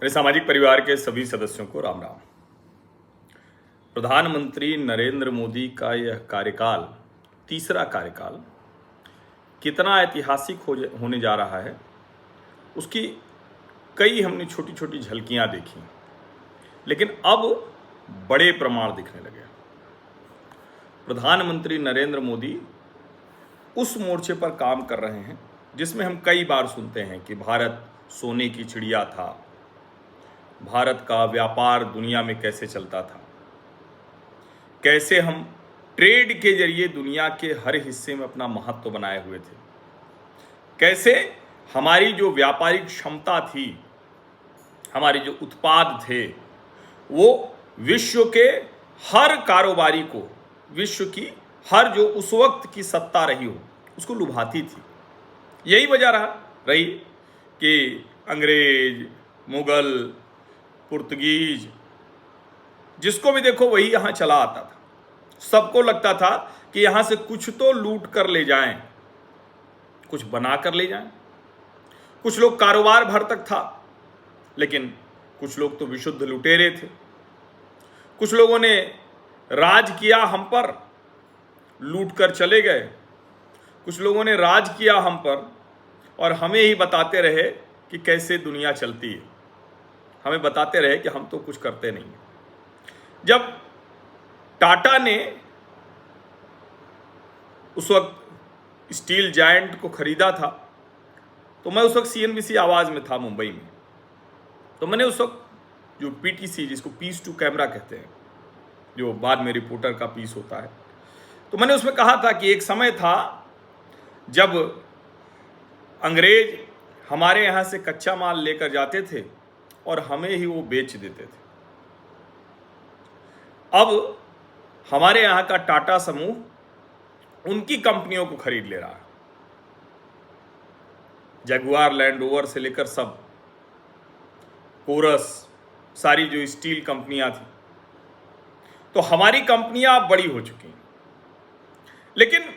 मेरे सामाजिक परिवार के सभी सदस्यों को राम राम। प्रधानमंत्री नरेंद्र मोदी का यह कार्यकाल, तीसरा कार्यकाल, कितना ऐतिहासिक होने जा रहा है, उसकी कई हमने छोटी छोटी झलकियां देखी, लेकिन अब बड़े प्रमाण दिखने लगे। प्रधानमंत्री नरेंद्र मोदी उस मोर्चे पर काम कर रहे हैं जिसमें हम कई बार सुनते हैं कि भारत सोने की चिड़िया था, भारत का व्यापार दुनिया में कैसे चलता था, कैसे हम ट्रेड के जरिए दुनिया के हर हिस्से में अपना महत्व बनाए हुए थे, कैसे हमारी जो व्यापारिक क्षमता थी, हमारे जो उत्पाद थे, वो विश्व के हर कारोबारी को, विश्व की हर जो उस वक्त की सत्ता रही हो, उसको लुभाती थी। यही वजह रही कि अंग्रेज, मुगल, पुर्तगीज, जिसको भी देखो वही यहाँ चला आता था। सबको लगता था कि यहाँ से कुछ तो लूट कर ले जाएं, कुछ बना कर ले जाएं। कुछ लोग कारोबार भर तक था, लेकिन कुछ लोग तो विशुद्ध लुटेरे थे। कुछ लोगों ने राज किया हम पर, लूट कर चले गए। कुछ लोगों ने राज किया हम पर और हमें ही बताते रहे कि कैसे दुनिया चलती है, हमें बताते रहे कि हम तो कुछ करते नहीं। जब टाटा ने उस वक्त स्टील जायंट को खरीदा था, तो मैं उस वक्त CNBC आवाज में था मुंबई में। तो मैंने उस वक्त जो PTC, जिसको पीस टू कैमरा कहते हैं, जो बाद में रिपोर्टर का पीस होता है, तो मैंने उसमें कहा था कि एक समय था जब अंग्रेज हमारे यहाँ से कच्चा माल लेकर जाते थे और हमें ही वो बेच देते थे। अब हमारे यहाँ का टाटा समूह उनकी कंपनियों को खरीद ले रहा है। जगुआर लैंड रोवर से लेकर सब, कोरस, सारी जो स्टील कंपनियां थी, तो हमारी कंपनियां अब बड़ी हो चुकी हैं। लेकिन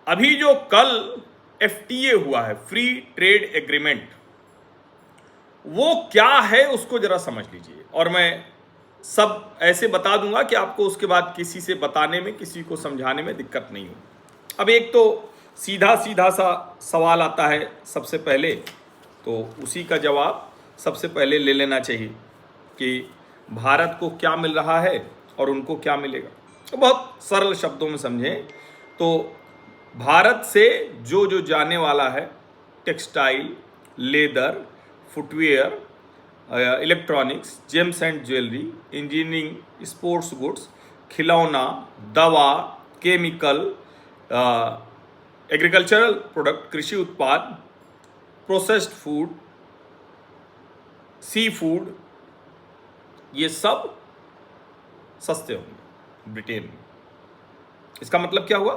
अभी जो कल FTA हुआ है, फ्री ट्रेड एग्रीमेंट, वो क्या है उसको जरा समझ लीजिए। और मैं सब ऐसे बता दूंगा कि आपको उसके बाद किसी से बताने में, किसी को समझाने में दिक्कत नहीं हो। अब एक तो सीधा सीधा सा सवाल आता है सबसे पहले, तो उसी का जवाब सबसे पहले ले लेना चाहिए कि भारत को क्या मिल रहा है और उनको क्या मिलेगा। तो बहुत सरल शब्दों में समझें तो भारत से जो जो जाने वाला है, textile, leather, footwear, electronics, James and jewellery, engineering, sports goods, खिलौना, दवा, केमिकल, एग्रीकल्चरल प्रोडक्ट, कृषि उत्पाद, प्रोसेस्ड फूड, सी फूड, ये सब सस्ते होंगे ब्रिटेन में। इसका मतलब क्या हुआ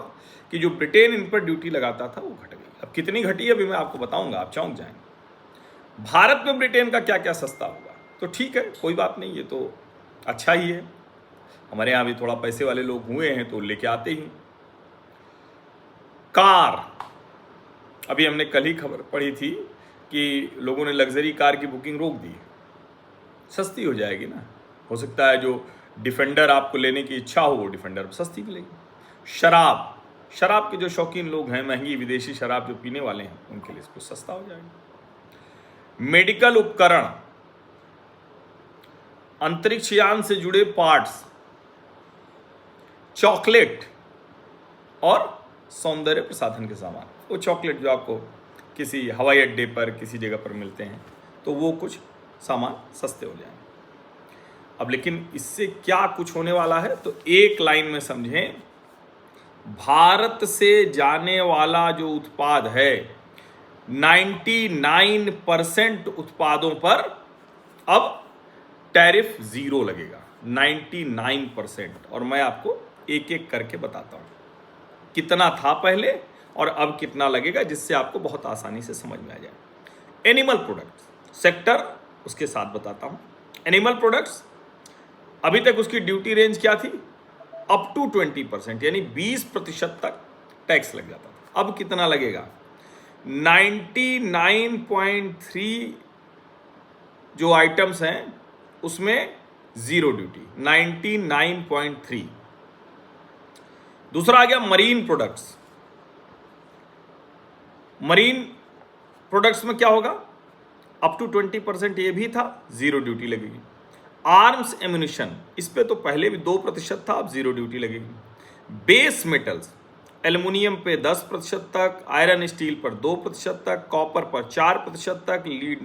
कि जो ब्रिटेन इन पर ड्यूटी लगाता था वो घट गई। अब कितनी घटी अभी मैं आपको बताऊंगा, आप चौंक जाएंगे। भारत में ब्रिटेन का क्या क्या सस्ता हुआ, तो ठीक है, कोई बात नहीं, ये तो अच्छा ही है। हमारे यहाँ भी थोड़ा पैसे वाले लोग हुए हैं तो लेके आते ही। कार, अभी हमने कल ही खबर पढ़ी थी कि लोगों ने लग्जरी कार की बुकिंग रोक दी। सस्ती हो जाएगी ना, हो सकता है जो डिफेंडर आपको लेने की इच्छा हो वो डिफेंडर सस्ती मिलेगी। शराब के जो शौकीन लोग हैं, महंगी विदेशी शराब जो पीने वाले हैं, उनके लिए इसको सस्ता हो जाएगा। मेडिकल उपकरण, अंतरिक्ष यान से जुड़े पार्ट्स, चॉकलेट और सौंदर्य प्रसाधन के सामान, वो चॉकलेट जो आपको किसी हवाई अड्डे पर, किसी जगह पर मिलते हैं, तो वो कुछ सामान सस्ते हो जाएंगे। अब लेकिन इससे क्या कुछ होने वाला है, तो एक लाइन में समझें, भारत से जाने वाला जो उत्पाद है, 99% उत्पादों पर अब टैरिफ 0 लगेगा। 99%। और मैं आपको एक एक करके बताता हूं कितना था पहले और अब कितना लगेगा, जिससे आपको बहुत आसानी से समझ में आ जाए। एनिमल प्रोडक्ट्स सेक्टर, उसके साथ बताता हूं। एनिमल प्रोडक्ट्स, अभी तक उसकी ड्यूटी रेंज क्या थी, अप टू 20%, यानी 20% तक टैक्स लग जाता था। अब कितना लगेगा, 99.3 जो आइटम्स हैं उसमें जीरो ड्यूटी 99.3। दूसरा आ गया मरीन प्रोडक्ट्स। मरीन प्रोडक्ट्स में क्या होगा, अप टू 20% ये भी था, जीरो ड्यूटी लगेगी। आर्म्स एम्यूनिशन, इस पे तो पहले भी 2% था, अब जीरो ड्यूटी लगेगी। बेस मेटल्स, एल्युमिनियम पे 10% तक, आयरन स्टील पर 2% तक, कॉपर पर 4% तक, लीड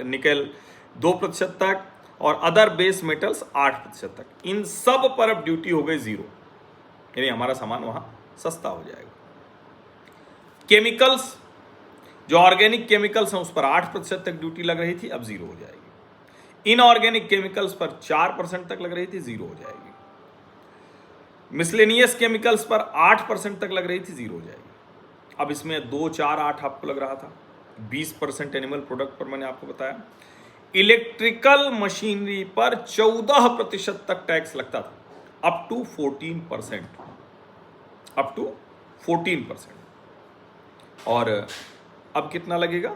निकल 2% तक, और अदर बेस मेटल्स 8% तक। इन सब पर अब ड्यूटी हो गई जीरो, यानी हमारा सामान वहां सस्ता हो जाएगा। केमिकल्स, जो ऑर्गेनिक केमिकल्स हैं उस पर 8% तक ड्यूटी लग रही थी, अब जीरो हो जाएगी। इनऑर्गेनिक केमिकल्स पर 4% तक लग रही थी, जीरो हो जाएगी। मिसलेनियस केमिकल्स पर 8% तक लग रही थी, जीरो हो जाएगी। अब इसमें 2, 4, 8 आपको लग रहा था। 20% एनिमल प्रोडक्ट पर मैंने आपको बताया। इलेक्ट्रिकल मशीनरी पर 14% तक टैक्स लगता था, अप टू 14%, अप टू 14%। और अब कितना लगेगा,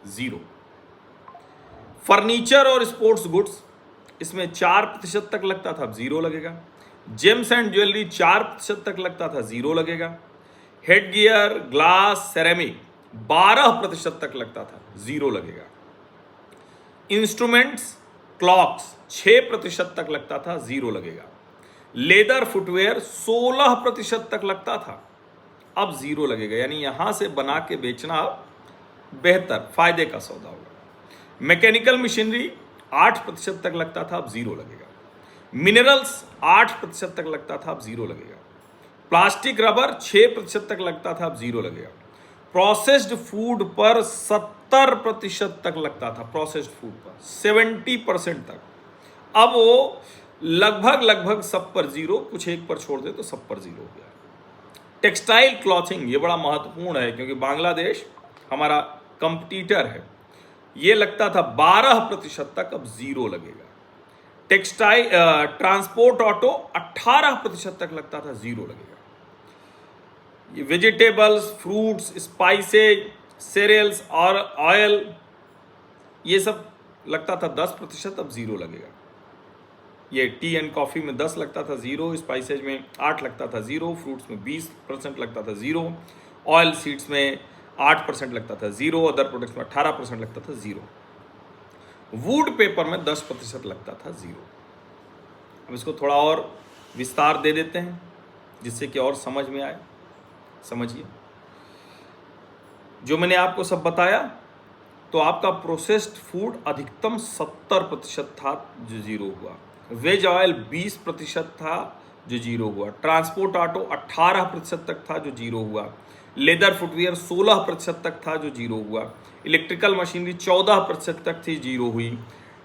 जीरो। फर्नीचर और स्पोर्ट्स गुड्स, इसमें 4% तक लगता था, अब जीरो लगेगा। जेम्स एंड ज्वेलरी 4% तक लगता था, जीरो लगेगा। हेड गियर, ग्लास, सेरेमिक 12% तक लगता था, जीरो लगेगा। इंस्ट्रूमेंट्स, क्लॉक्स 6% तक लगता था, जीरो लगेगा। लेदर फुटवेयर 16% तक लगता था, अब जीरो लगेगा। यानी यहां से बना के बेचना अब बेहतर, फायदे का सौदा होगा। मैकेनिकल मशीनरी 8% तक लगता था, अब जीरो लगेगा। मिनरल्स 8% तक लगता था, अब जीरो लगेगा। प्लास्टिक रबर 6% तक लगता था, अब जीरो लगेगा। प्रोसेस्ड फूड पर 70% तक लगता था, प्रोसेस्ड फूड पर 70% तक, अब वो लगभग सब पर जीरो, कुछ एक पर छोड़ दे तो सब पर जीरो हो गया। टेक्सटाइल क्लॉथिंग, ये बड़ा महत्वपूर्ण है क्योंकि बांग्लादेश हमारा कंपटीटर है। ये लगता था 12% तक, अब जीरो लगेगा। टेक्सटाइल ट्रांसपोर्ट ऑटो 18% तक लगता था, जीरो लगेगा। ये वेजिटेबल्स, फ्रूट्स, स्पाइसेज, सीरियल्स और ऑयल, ये सब लगता था 10%, अब जीरो लगेगा। ये टी एंड कॉफ़ी में 10 लगता था, जीरो। स्पाइसेज में 8 लगता था, जीरो। फ्रूट्स में 20% लगता था, जीरो। ऑयल सीड्स में 8% लगता था, जीरो। अदर प्रोडक्ट्स में 18% लगता था, जीरो। वुड पेपर में 10% लगता था, जीरो। अब इसको थोड़ा और विस्तार दे देते हैं जिससे कि और समझ में आए। समझिए, जो मैंने आपको सब बताया, तो आपका प्रोसेस्ड फूड अधिकतम 70% था, जो जीरो हुआ। वेज ऑयल 20% था, जो जीरो हुआ। ट्रांसपोर्ट ऑटो 18% तक था, जो जीरो हुआ। लेदर फुटवियर 16% तक था, जो जीरो हुआ। इलेक्ट्रिकल मशीनरी 14% तक थी, जीरो हुई।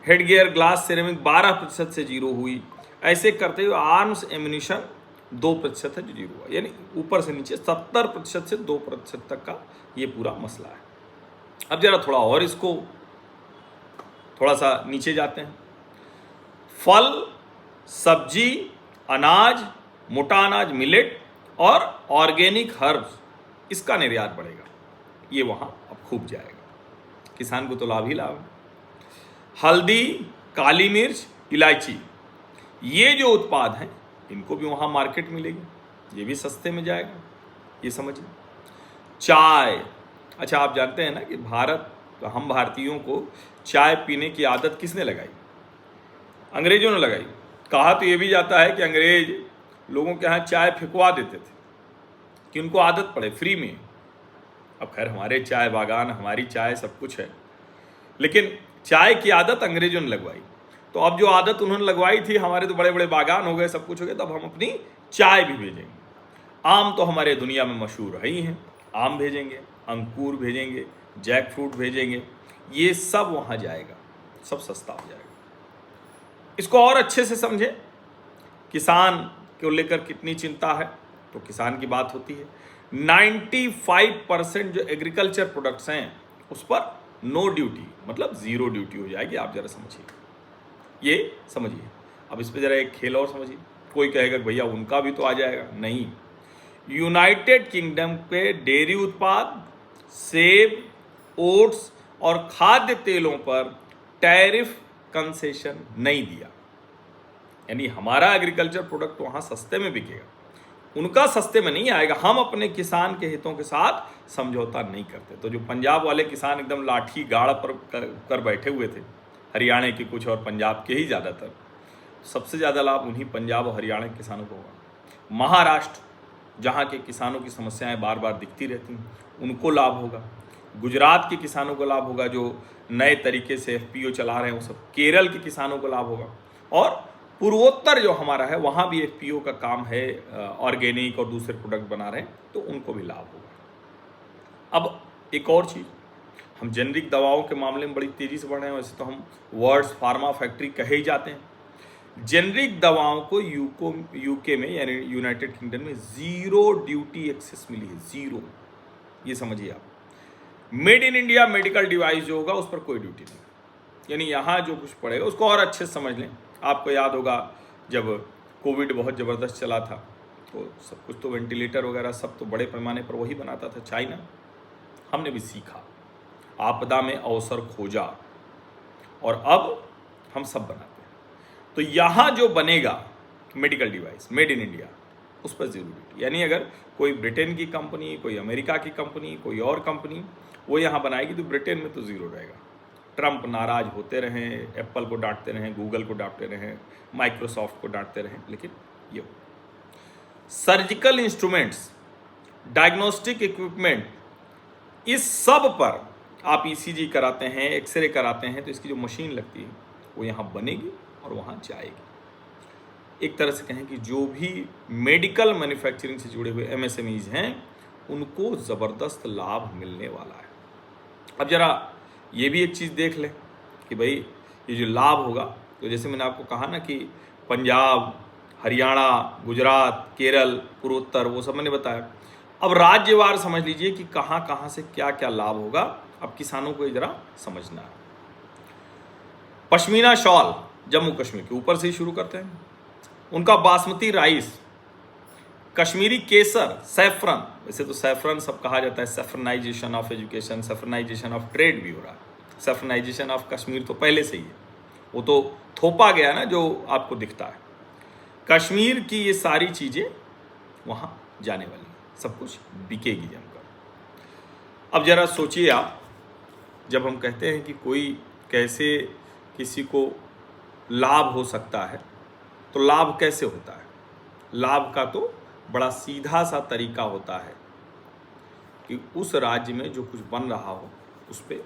हेड गियर, ग्लास, सिरेमिक 12% से जीरो हुई। ऐसे करते हुए आर्म्स एम्यूनिशन 2% है, जो जीरो हुआ। यानी ऊपर से नीचे 70% से 2% तक का ये पूरा मसला है। अब जरा थोड़ा और इसको थोड़ा सा नीचे जाते हैं। फल, सब्जी, अनाज, मोटा अनाज, मिलेट और ऑर्गेनिक हर्ब्स, इसका निर्यात बढ़ेगा। ये वहां अब खूब जाएगा, किसान को तो लाभ ही लाभ है। हल्दी, काली मिर्च, इलायची, ये जो उत्पाद हैं इनको भी वहां मार्केट मिलेगी, ये भी सस्ते में जाएगा, ये समझिए। चाय, अच्छा आप जानते हैं ना कि भारत, हम भारतीयों को चाय पीने की आदत किसने लगाई? अंग्रेजों ने लगाई। कहा तो ये भी जाता है कि अंग्रेज लोगों के यहाँ चाय फेंकवा देते थे कि उनको आदत पड़े फ्री में। अब खैर हमारे चाय बागान, हमारी चाय सब कुछ है, लेकिन चाय की आदत अंग्रेजों ने लगवाई। तो अब जो आदत उन्होंने लगवाई थी, हमारे तो बड़े बड़े बागान हो गए, सब कुछ हो गया, तब हम अपनी चाय भी भेजेंगे। आम तो हमारे दुनिया में मशहूर है ही हैं, आम भेजेंगे, अंगूर भेजेंगे, जैक फ्रूट भेजेंगे, ये सब वहाँ जाएगा, सब सस्ता हो जाएगा। इसको और अच्छे से समझें, किसान को लेकर कितनी चिंता है, तो किसान की बात होती है। 95% जो एग्रीकल्चर प्रोडक्ट्स हैं उस पर नो ड्यूटी, मतलब जीरो ड्यूटी हो जाएगी। आप जरा समझिए, ये समझिए। अब इस पर जरा एक खेल और समझिए। कोई कहेगा भैया उनका भी तो आ जाएगा, नहीं। यूनाइटेड किंगडम के डेयरी उत्पाद, सेब, ओट्स और खाद्य तेलों पर टैरिफ कंसेशन नहीं दिया, यानी हमारा एग्रीकल्चर प्रोडक्ट वहाँ सस्ते में बिकेगा, उनका सस्ते में नहीं आएगा। हम अपने किसान के हितों के साथ समझौता नहीं करते। तो जो पंजाब वाले किसान एकदम लाठी गाड़ पर कर बैठे हुए थे, हरियाणा के कुछ और पंजाब के ही ज़्यादातर, सबसे ज़्यादा लाभ उन्हीं पंजाब और हरियाणा के किसानों को होगा। महाराष्ट्र, जहाँ के किसानों की समस्याएं बार बार दिखती रहती हैं, उनको लाभ होगा। गुजरात के किसानों को लाभ होगा, जो नए तरीके से FPO चला रहे हैं वो सब। केरल के किसानों को लाभ होगा। और पूर्वोत्तर जो हमारा है वहाँ भी FPO का काम है, ऑर्गेनिक और दूसरे प्रोडक्ट बना रहे हैं, तो उनको भी लाभ होगा। अब एक और चीज़, हम जेनरिक दवाओं के मामले में बड़ी तेज़ी से बढ़ रहे हैं। वैसे तो हम वर्ल्ड्स फार्मा फैक्ट्री कहे ही जाते हैं। जेनरिक दवाओं को यूके में यानी यूनाइटेड किंगडम में ज़ीरो ड्यूटी एक्सेस मिली है, ज़ीरो। ये समझिए आप। Made in India medical device जो होगा उस पर कोई ड्यूटी नहीं, यानी यहाँ जो कुछ पड़ेगा उसको और अच्छे से समझ लें। आपको याद होगा जब कोविड बहुत ज़बरदस्त चला था तो सब कुछ तो वेंटिलेटर वगैरह सब तो बड़े पैमाने पर वही बनाता था, चाइना। हमने भी सीखा, आपदा में अवसर खोजा, और अब हम सब बनाते हैं। तो यहाँ जो बनेगा medical device made in India, उस पर ज़रूर ड्यूटी। यानी अगर कोई ब्रिटेन की कंपनी, कोई अमेरिका की कंपनी, कोई और कंपनी वो यहाँ बनाएगी तो ब्रिटेन में तो ज़ीरो रहेगा। ट्रंप नाराज होते रहें, एप्पल को डांटते रहें, गूगल को डांटते रहें, माइक्रोसॉफ्ट को डांटते रहें, लेकिन ये सर्जिकल इंस्ट्रूमेंट्स, डायग्नोस्टिक इक्विपमेंट, इस सब पर आप ECG कराते हैं, एक्सरे कराते हैं, तो इसकी जो मशीन लगती है वो यहाँ बनेगी और वहाँ जाएगी। एक तरह से कहें कि जो भी मेडिकल मैन्युफैक्चरिंग से जुड़े हुए MSMEs हैं उनको ज़बरदस्त लाभ मिलने वाला है। अब ज़रा ये भी एक चीज़ देख लें कि भाई ये जो लाभ होगा, तो जैसे मैंने आपको कहा ना कि पंजाब, हरियाणा, गुजरात, केरल, पूर्वोत्तर, वो सब मैंने बताया। अब राज्यवार समझ लीजिए कि कहाँ कहाँ से क्या क्या लाभ होगा। अब किसानों को ये ज़रा समझना है। पश्मीना शॉल जम्मू कश्मीर के ऊपर से ही शुरू करते हैं। उनका बासमती राइस, कश्मीरी केसर, सैफरन, वैसे तो सैफरन सब कहा जाता है, सैफरनाइजेशन ऑफ एजुकेशन, सैफरनाइजेशन ऑफ ट्रेड भी हो रहा है। सैफरनाइजेशन ऑफ कश्मीर तो पहले से ही है, वो तो थोपा गया ना जो आपको दिखता है। कश्मीर की ये सारी चीज़ें वहाँ जाने वाली हैं, सब कुछ बिकेगी जमकर। अब ज़रा सोचिए आप, जब हम कहते हैं कि कोई कैसे किसी को लाभ हो सकता है, तो लाभ कैसे होता है? लाभ का तो बड़ा सीधा सा तरीका होता है कि उस राज्य में जो कुछ बन रहा हो उस पर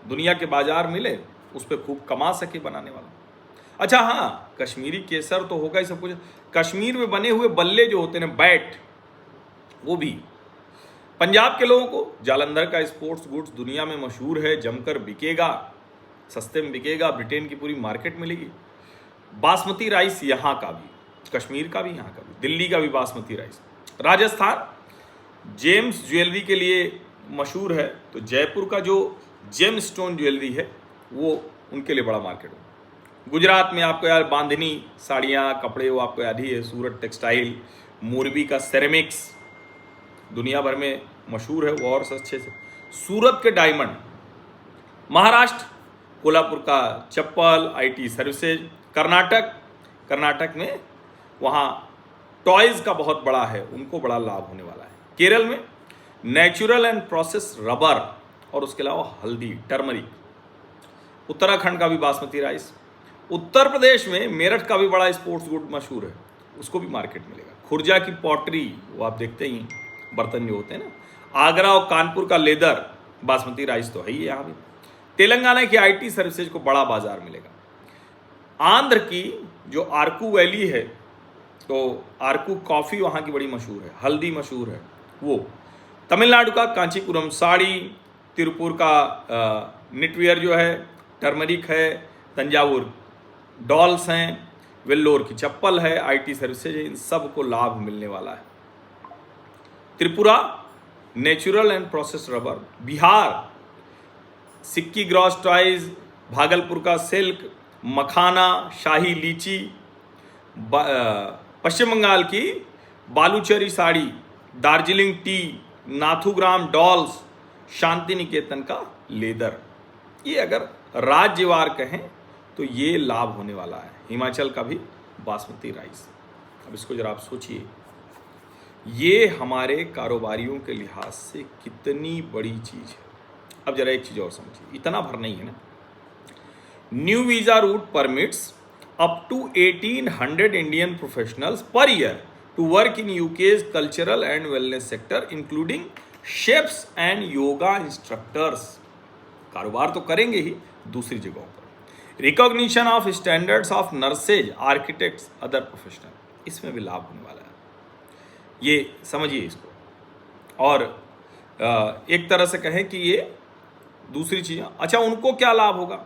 दुनिया के बाजार मिले, उस पर खूब कमा सके बनाने वाला। अच्छा हाँ, कश्मीरी केसर तो होगा ही सब कुछ। कश्मीर में बने हुए बल्ले जो होते हैं, बैट, वो भी पंजाब के लोगों को, जालंधर का स्पोर्ट्स गुड्स दुनिया में मशहूर है, जमकर बिकेगा, सस्ते में बिकेगा, ब्रिटेन की पूरी मार्केट मिलेगी। बासमती राइस यहाँ का भी, कश्मीर का भी, यहाँ का भी, दिल्ली का भी basmati rice. Rajasthan James jewellery के लिए मशहूर है, तो जयपुर का जो जेम स्टोन ज्वेलरी है वो उनके लिए बड़ा मार्केट है। गुजरात में आपको यार बांधनी साड़ियाँ, कपड़े, वो आपको याद ही है। सूरत टेक्सटाइल, मोरबी का सेरेमिक्स दुनिया भर में मशहूर है, वो और अच्छे से। सूरत के डायमंड, महाराष्ट्र कोल्हापुर का चप्पल, IT सर्विसेज। कर्नाटक में वहाँ टॉयज़ का बहुत बड़ा है, उनको बड़ा लाभ होने वाला है। केरल में नेचुरल एंड प्रोसेस रबर और उसके अलावा हल्दी, टर्मरिक। उत्तराखंड का भी बासमती राइस। उत्तर प्रदेश में मेरठ का भी बड़ा स्पोर्ट्स गुड मशहूर है, उसको भी मार्केट मिलेगा। खुर्जा की पॉटरी, वो आप देखते ही बर्तन जो होते हैं ना। आगरा और कानपुर का लेदर, बासमती राइस तो है ही यहाँ भी। तेलंगाना की IT सर्विसेज को बड़ा बाजार मिलेगा। आंध्र की जो आरकू वैली है, तो आरकू कॉफ़ी वहाँ की बड़ी मशहूर है, हल्दी मशहूर है वो। तमिलनाडु का कांचीपुरम साड़ी, तिरुपुर का निटवियर जो है, टर्मरिक है, तंजावुर डॉल्स हैं, वेल्लोर की चप्पल है, IT सर्विसेज है, इन सब को लाभ मिलने वाला है। Tripura natural and process rubber. Bihar Sikki gross toys, Bhagalpur का सिल्क, मखाना, शाही लीची। पश्चिम बंगाल की बालूचरी साड़ी, दार्जिलिंग टी, नाथुग्राम डॉल्स, शांति निकेतन का लेदर। ये अगर राज्यवार कहें तो ये लाभ होने वाला है। हिमाचल का भी बासमती राइस, अब इसको जरा आप सोचिए, ये हमारे कारोबारियों के लिहाज से कितनी बड़ी चीज़ है। अब जरा एक चीज़ और समझिए, इतना भर नहीं है ना। New visa route permits up to 1800 Indian professionals per year to work in UK's cultural and wellness sector including chefs and yoga instructors. कारोबार तो करेंगे ही दूसरी जगहों पर। Recognition of standards of nurses, architects, other professional, इसमें भी लाभ होने वाला है। ये समझिए इसको। और एक तरह से कहें कि ये दूसरी चीज़। अच्छा, उनको क्या लाभ होगा?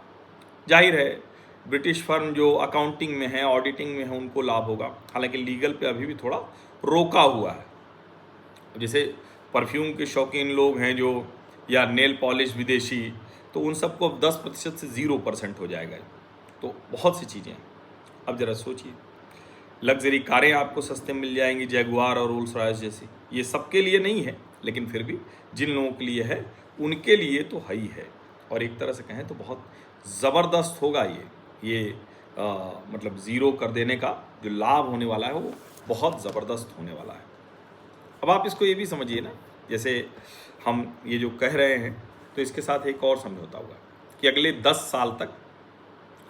जाहिर है ब्रिटिश फर्म जो अकाउंटिंग में है, ऑडिटिंग में है, उनको लाभ होगा। हालांकि लीगल पे अभी भी थोड़ा रोका हुआ है। जैसे परफ्यूम के शौकीन लोग हैं जो, या नेल पॉलिश विदेशी, तो उन सबको 10% से 0% हो जाएगा। तो बहुत सी चीज़ें हैं। अब ज़रा सोचिए, लग्जरी कारें आपको सस्ते मिल जाएंगी, जैगुआर और रोल्स रॉयस जैसी। ये सबके लिए नहीं है, लेकिन फिर भी जिन लोगों के लिए है उनके लिए तो है ही है। और एक तरह से कहें तो बहुत ज़बरदस्त होगा ये मतलब ज़ीरो कर देने का जो लाभ होने वाला है वो बहुत ज़बरदस्त होने वाला है। अब आप इसको ये भी समझिए ना, जैसे हम ये जो कह रहे हैं तो इसके साथ एक और समझौता हुआ कि अगले 10 साल तक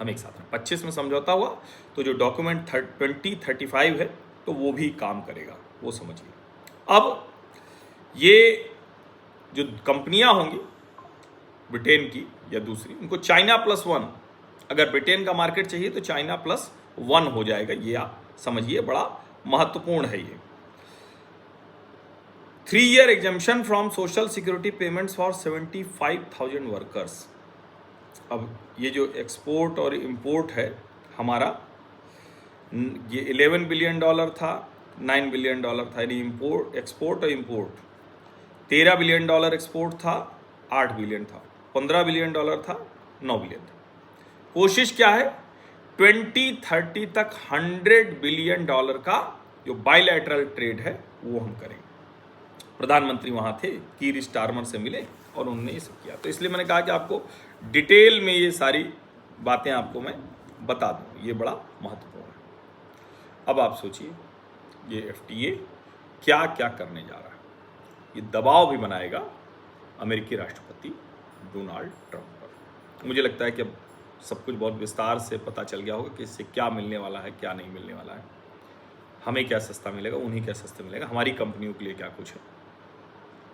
हम एक साथ हैं। 25 में समझौता हुआ, तो जो डॉक्यूमेंट 2035 है तो वो भी काम करेगा, वो समझिए। अब ये जो कंपनियां होंगी ब्रिटेन की या दूसरी, उनको चाइना +1, अगर ब्रिटेन का मार्केट चाहिए तो चाइना +1 हो जाएगा। ये आप समझिए, बड़ा महत्वपूर्ण है ये। 3-year exemption from social security payments for 75,000 workers. अब ये जो एक्सपोर्ट और इंपोर्ट है हमारा, ये $11 बिलियन था, $9 बिलियन था, यानी एक्सपोर्ट और इंपोर्ट। $13 बिलियन एक्सपोर्ट था, 8 बिलियन था, $15 बिलियन था, 9 बिलियन था। कोशिश क्या है? 2030 तक $100 बिलियन का जो बायलैटरल ट्रेड है वो हम करेंगे। प्रधानमंत्री वहाँ थे, कीर स्टारमर से मिले और उन्होंने ये सब किया। तो इसलिए मैंने कहा कि आपको डिटेल में ये सारी बातें आपको मैं बता दूँ, ये बड़ा महत्वपूर्ण है। अब आप सोचिए, ये FTA क्या क्या करने जा रहा है। ये दबाव भी बनाएगा अमेरिकी राष्ट्रपति डोनाल्ड ट्रंप पर। मुझे लगता है कि अब सब कुछ बहुत विस्तार से पता चल गया होगा कि इससे क्या मिलने वाला है, क्या नहीं मिलने वाला है, हमें क्या सस्ता मिलेगा, उन्हें क्या सस्ता मिलेगा, हमारी कंपनियों के लिए क्या कुछ है।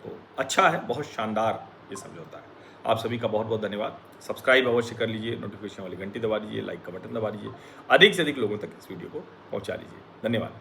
तो अच्छा है, बहुत शानदार ये समझौता है। आप सभी का बहुत बहुत धन्यवाद। सब्सक्राइब अवश्य कर लीजिए, नोटिफिकेशन वाली घंटी दबा दीजिए, लाइक का बटन दबा दीजिए, अधिक से अधिक लोगों तक इस वीडियो को पहुंचा लीजिए। धन्यवाद।